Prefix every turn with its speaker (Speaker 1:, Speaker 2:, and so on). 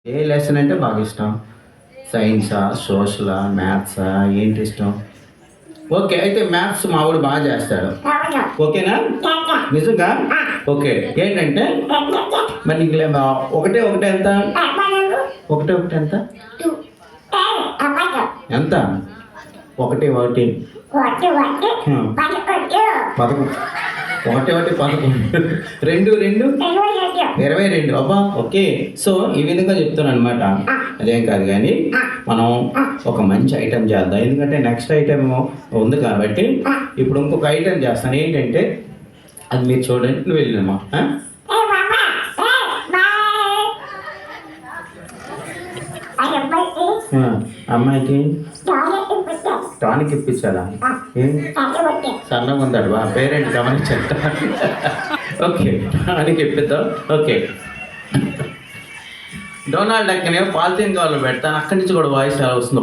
Speaker 1: ఏ lesson అంటే బాగా ఇష్టం? సైన్సా, సోషలా, మ్యాథ్సా ఏంటి ఇష్టం? ఓకే. అయితే మ్యాథ్స్ మా వాడు బాగా చేస్తాడు. ఓకేనా? నిజంగా? ఓకే. ఏంటంటే మరి నీకు ఒకటే ఒకటే ఎంత? ఒకటే ఒకటి ఎంత? ఎంత? ఒకటి ఒకటి పదకొండు. ఒకటి ఒకటి 11 రెండు రెండు 22. అబ్బా ఓకే. సో ఈ విధంగా చెప్తాను అనమాట. అదేం కాదు కానీ మనం ఒక మంచి ఐటెం చేద్దాం. ఎందుకంటే నెక్స్ట్ ఐటెం ఉంది కాబట్టి ఇప్పుడు ఇంకొక ఐటెం చేస్తాను. ఏంటంటే అది మీరు చూడండి. నువ్వు వెళ్ళినమ్మా. అమ్మాయికి టానిక్ ఇప్పించాలా? ఏం సన్నగా ఉందాడు బా పేరెంట్ గమనించట. ఓకే టానిక్ ఇప్పిద్దాం. ఓకే డొనాల్డ్ అక్కనే పాలిథిన్ కవర్లో పెడతాను. అక్కడి నుంచి కూడా వాయిస్ ఎలా వస్తుంది.